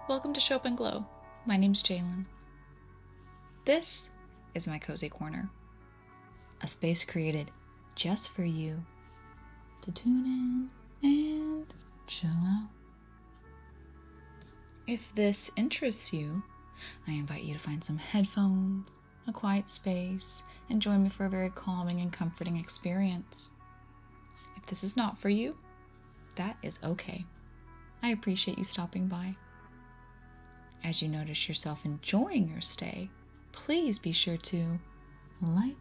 Welcome to Show Up and Glow. My name's Jalen. This is my cozy corner, a space created just for you to tune in and chill out. If this interests you, I invite you to find some headphones, a quiet space, and join me for a very calming and comforting experience. If this is not for you, that is okay. I appreciate you stopping by. As you notice yourself enjoying your stay, please be sure to like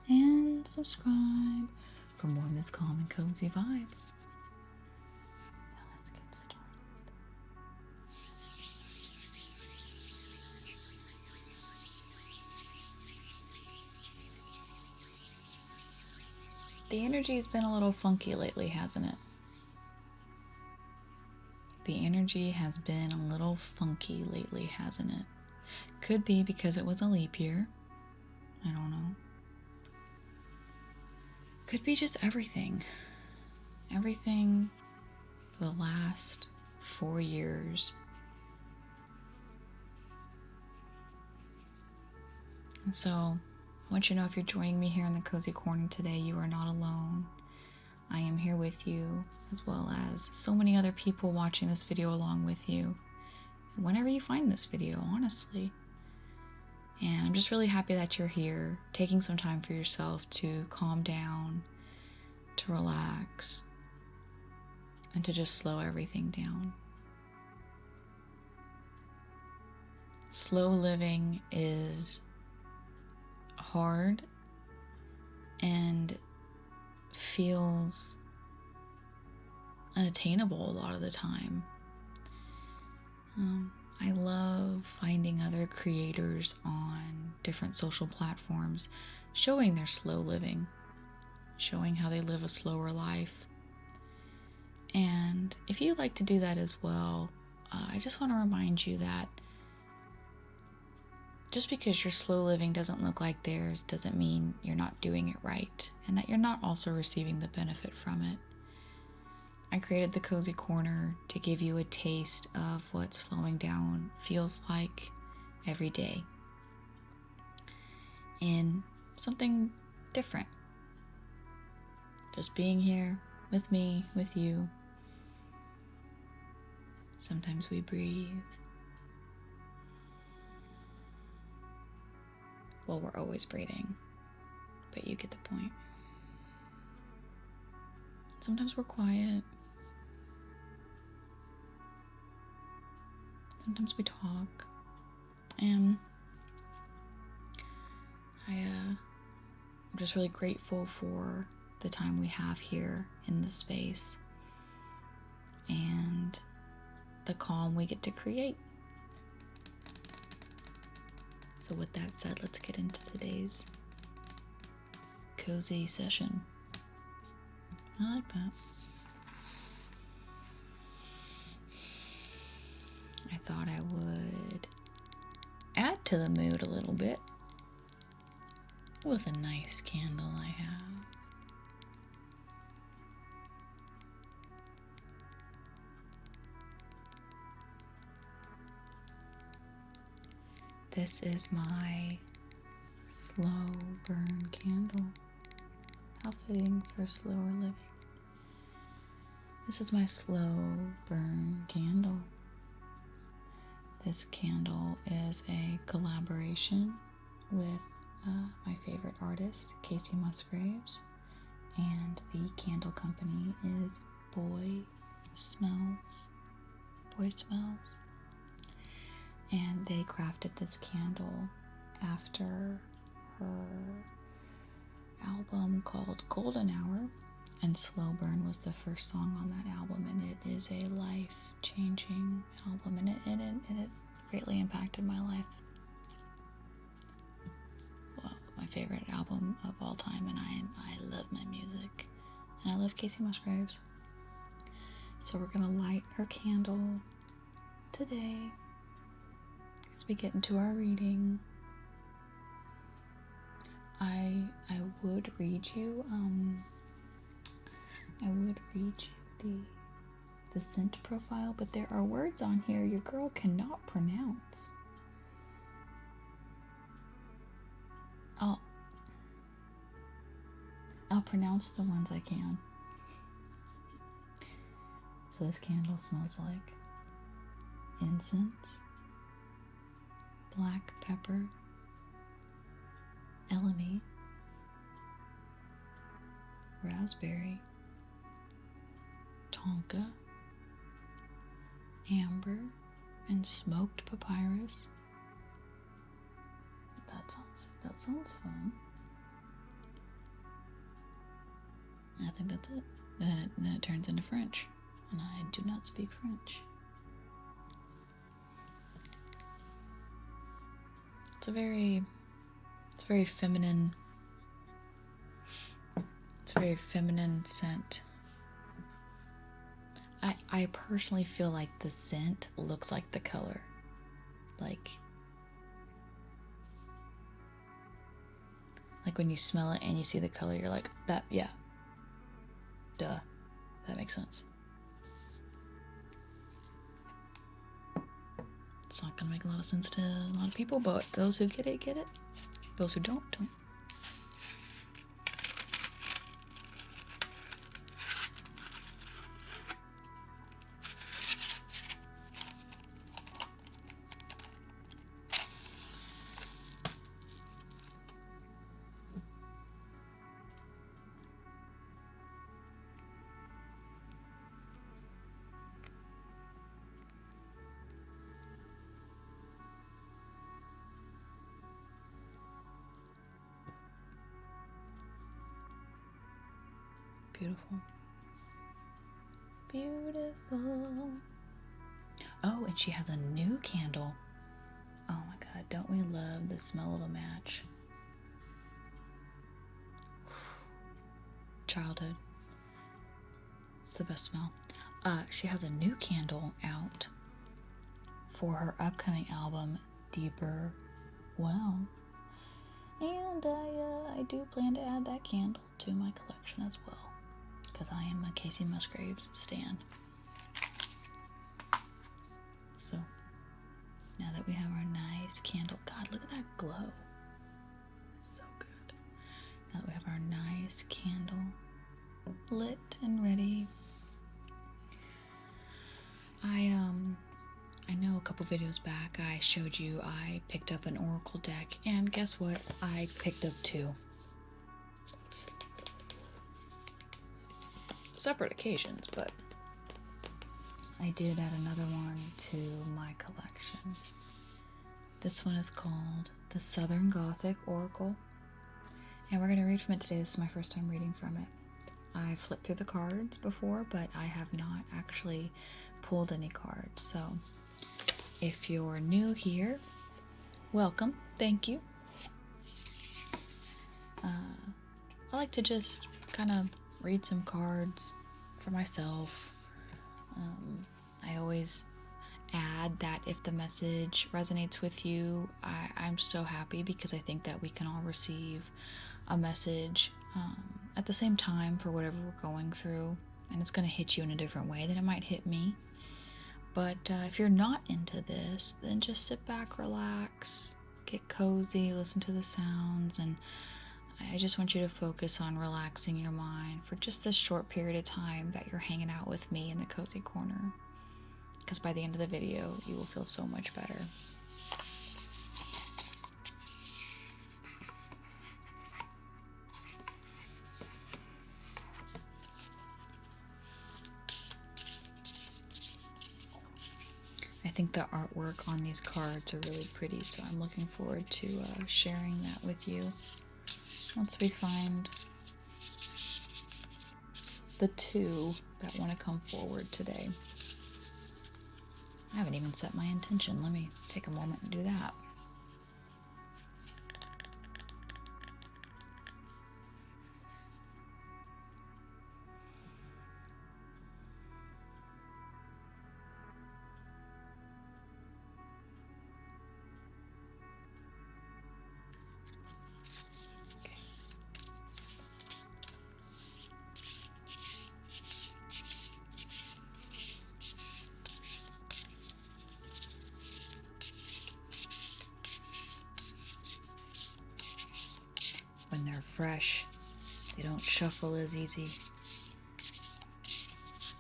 and subscribe for more of this calm and cozy vibe. Now let's get started. The energy's been a little funky lately, hasn't it? The energy has been a little funky lately, hasn't it? Could be because it was a leap year. I don't know. Could be just everything. Everything for the last 4 years. And so, I want you to know if you're joining me here in the Cozy Corner today, you are not alone. I am here with you, as well as so many other people watching this video along with you. And whenever you find this video, honestly. And I'm just really happy that you're here, taking some time for yourself to calm down, to relax, and to just slow everything down. Slow living is hard and feels unattainable a lot of the time. I love finding other creators on different social platforms showing their slow living, showing how they live a slower life. And if you'd like to do that as well, I just want to remind you that just because your slow living doesn't look like theirs doesn't mean you're not doing it right, and that you're not also receiving the benefit from it. I created the Cozy Corner to give you a taste of what slowing down feels like every day in something different. Just being here with me, with you. Sometimes we breathe. Well, we're always breathing, but you get the point. Sometimes we're quiet. Sometimes we talk. And I'm just really grateful for the time we have here in this space and the calm we get to create. So with that said, let's get into today's cozy session. I like that. I thought I would add to the mood a little bit with a nice candle I have. This is my slow burn candle. How fitting for slower living. This is my slow burn candle. This candle is a collaboration with my favorite artist, Casey Musgraves, and the candle company is Boy Smells. And they crafted this candle after her album called Golden Hour, and Slow Burn was the first song on that album, and it is a life-changing album, and it greatly impacted my life. Well, my favorite album of all time, and I love my music, and I love Casey Musgraves. So we're gonna light her candle today as we get into our reading. I would read you the the scent profile, but there are words on here your girl cannot pronounce. I'll pronounce the ones I can. So this candle smells like incense, black pepper, elemi, raspberry, tonka, amber, and smoked papyrus. That sounds fun. I think that's it. Then it turns into French, and I do not speak French. It's a very feminine. It's a very feminine scent. I personally feel like the scent looks like the color. Like when you smell it and you see the color, you're like, that, yeah. Duh. That makes sense. It's not gonna make a lot of sense to a lot of people, but those who get it, get it. Those who don't, don't. Beautiful. Beautiful. Oh, and she has a new candle. Oh my god, don't we love the smell of a match? Childhood. It's the best smell. She has a new candle out for her upcoming album, Deeper Well. And I do plan to add that candle to my collection as well, because I am a Casey Musgraves stan. So, now that we have our nice candle, God, look at that glow. So good. Now that we have our nice candle lit and ready, I know a couple videos back I showed you I picked up an oracle deck, and guess what? I picked up two. Separate occasions, but I did add another one to my collection. This one is called the Southern Gothic Oracle, and we're going to read from it today. This is my first time reading from it. I flipped through the cards before, but I have not actually pulled any cards. So if you're new here, welcome. Thank you. I like to just kind of read some cards for myself. I always add that if the message resonates with you, I'm so happy, because I think that we can all receive a message at the same time for whatever we're going through, and it's going to hit you in a different way than it might hit me. But if you're not into this, then just sit back, relax, get cozy, listen to the sounds, and I just want you to focus on relaxing your mind for just this short period of time that you're hanging out with me in the cozy corner, because by the end of the video, you will feel so much better. I think the artwork on these cards are really pretty, so I'm looking forward to sharing that with you once we find the two that want to come forward today. I haven't even set my intention. Let me take a moment and do that. when they're fresh. They don't shuffle as easy.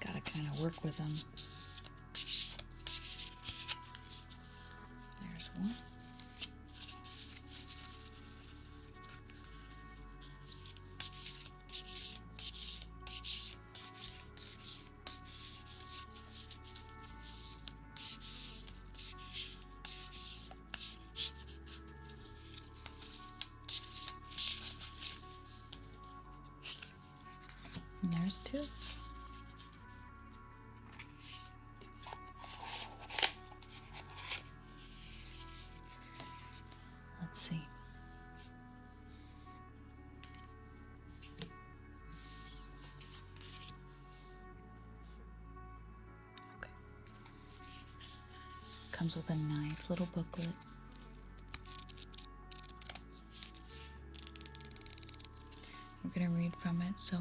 Gotta kind of work with them. There's one. And there's two. Let's see. Okay. Comes with a nice little booklet. I'm going to read from it. So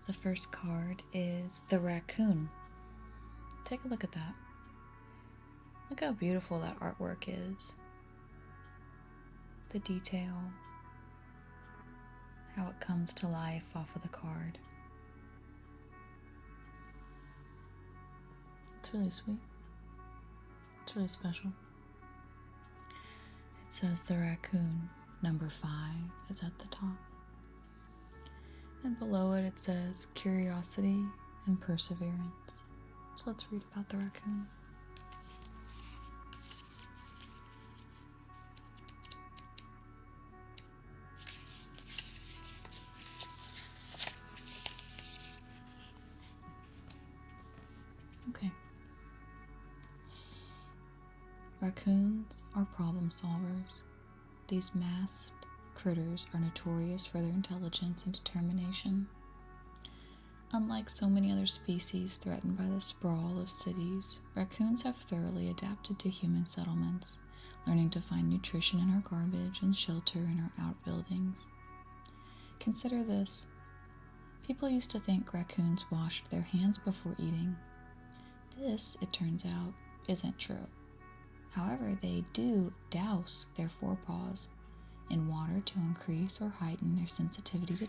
the first card is the raccoon. Take a look at that. Look how beautiful that artwork is. The detail, how it comes to life off of the card. It's really sweet. It's really special. It says the raccoon, number 5, is at the top. And below it, it says curiosity and perseverance. So let's read about the raccoon. Okay. Raccoons are problem solvers. These masked critters are notorious for their intelligence and determination. Unlike so many other species threatened by the sprawl of cities, raccoons have thoroughly adapted to human settlements, learning to find nutrition in our garbage and shelter in our outbuildings. Consider this. People used to think raccoons washed their hands before eating. This, it turns out, isn't true. However, they do douse their forepaws in water to increase or heighten their sensitivity to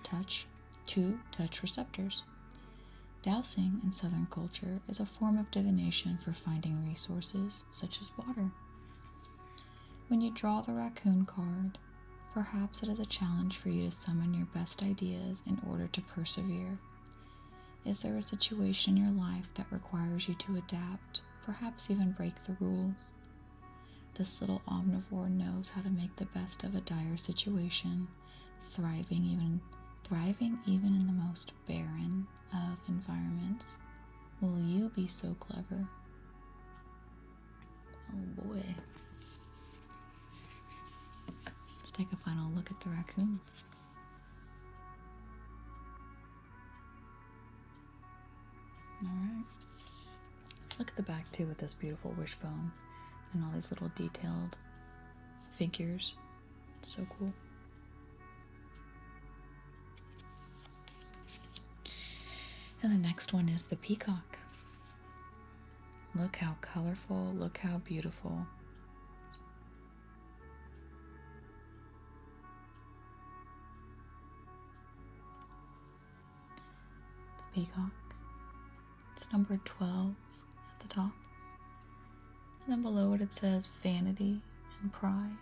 touch receptors. Dowsing in Southern culture is a form of divination for finding resources such as water. When you draw the raccoon card, perhaps it is a challenge for you to summon your best ideas in order to persevere. Is there a situation in your life that requires you to adapt, perhaps even break the rules? This little omnivore knows how to make the best of a dire situation, thriving even in the most barren of environments. Will you be so clever? Oh boy. Let's take a final look at the raccoon. Alright. Look at the back too with this beautiful wishbone and all these little detailed figures. It's so cool. And the next one is the peacock. Look how colorful, look how beautiful. The peacock. It's number 12 at the top. And then below it, it says vanity and pride.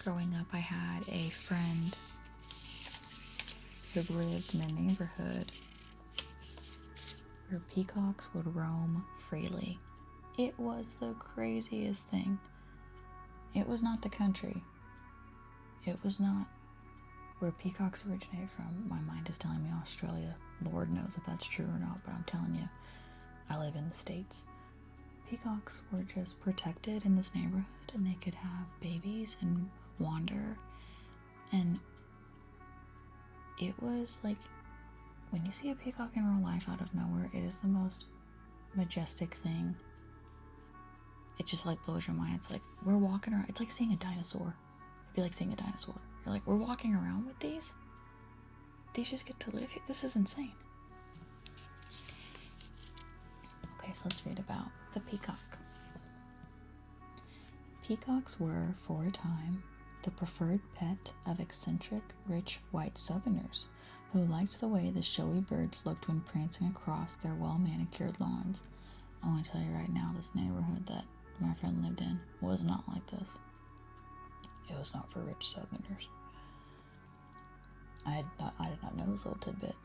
Growing up, I had a friend who lived in a neighborhood where peacocks would roam freely. It was the craziest thing. It was not the country. It was not where peacocks originate from. My mind is telling me Australia. Lord knows if that's true or not, but I'm telling you, I live in the States. Peacocks were just protected in this neighborhood, and they could have babies and wander. And it was like, when you see a peacock in real life out of nowhere, it is the most majestic thing. It just like blows your mind. It's like we're walking around. It's like seeing a dinosaur. It'd be like seeing a dinosaur. You're like, we're walking around with these? These just get to live here? This is insane. Anyways, let's read about the peacock. Peacocks were, for a time, the preferred pet of eccentric, rich white Southerners who liked the way the showy birds looked when prancing across their well-manicured lawns. I want to tell you right now, this neighborhood that my friend lived in was not like this. It was not for rich Southerners. I did not know this little tidbit.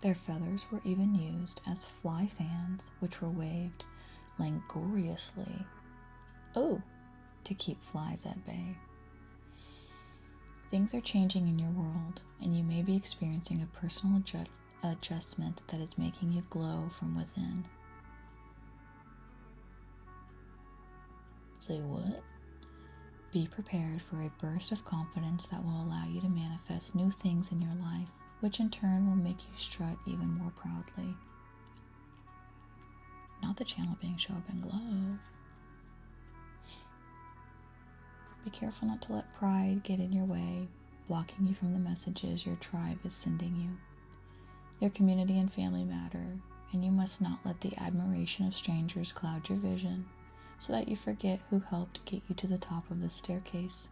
Their feathers were even used as fly fans, which were waved languorously, to keep flies at bay. Things are changing in your world, and you may be experiencing a personal adjustment that is making you glow from within. Say what? Be prepared for a burst of confidence that will allow you to manifest new things in your life, which in turn will make you strut even more proudly. Not the channel being show up and glow. Be careful not to let pride get in your way, blocking you from the messages your tribe is sending you. Your community and family matter, and you must not let the admiration of strangers cloud your vision so that you forget who helped get you to the top of the staircase.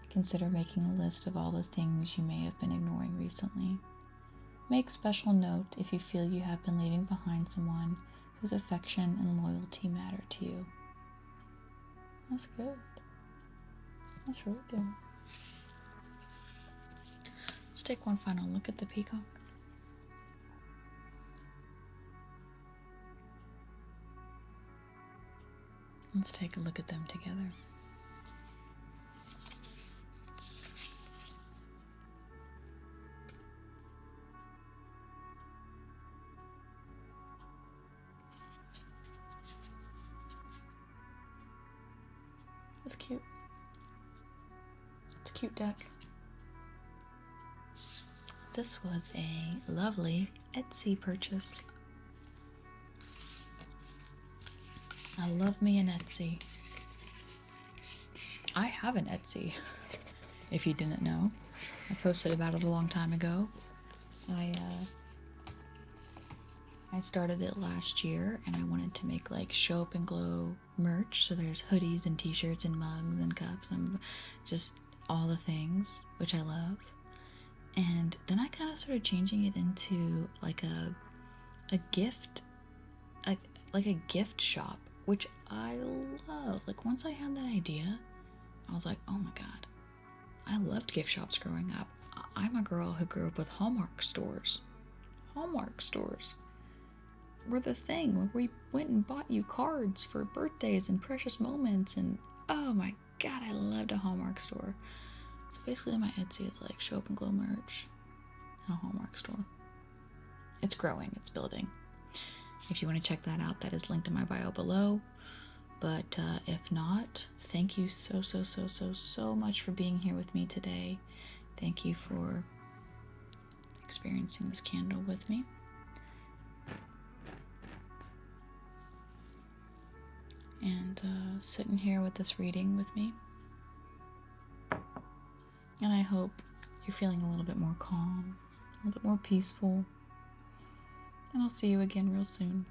Consider making a list of all the things you may have been ignoring recently. Make special note if you feel you have been leaving behind someone whose affection and loyalty matter to you. That's good. That's really good. Let's take one final look at the peacock. Let's take a look at them together. That's cute. It's a cute deck. This was a lovely Etsy purchase. I love me an Etsy. I have an Etsy, if you didn't know. I posted about it a long time ago. I started it last year, and I wanted to make like show up and glow merch. So there's hoodies and t-shirts and mugs and cups and just all the things, which I love. And then I kind of started changing it into like a gift, like a gift shop, which I love. Like once I had that idea, I was like, oh my god, I loved gift shops growing up. I'm a girl who grew up with Hallmark stores. Hallmark stores were the thing where we went and bought you cards for birthdays and precious moments, and oh my god, I loved a Hallmark store. So basically my Etsy is like show up and glow merch and a Hallmark store. It's growing, it's building. If you want to check that out, that is linked in my bio below. But if not, thank you so much for being here with me today. Thank you for experiencing this candle with me. And sitting here with this reading with me. And I hope you're feeling a little bit more calm, a little bit more peaceful. And I'll see you again real soon.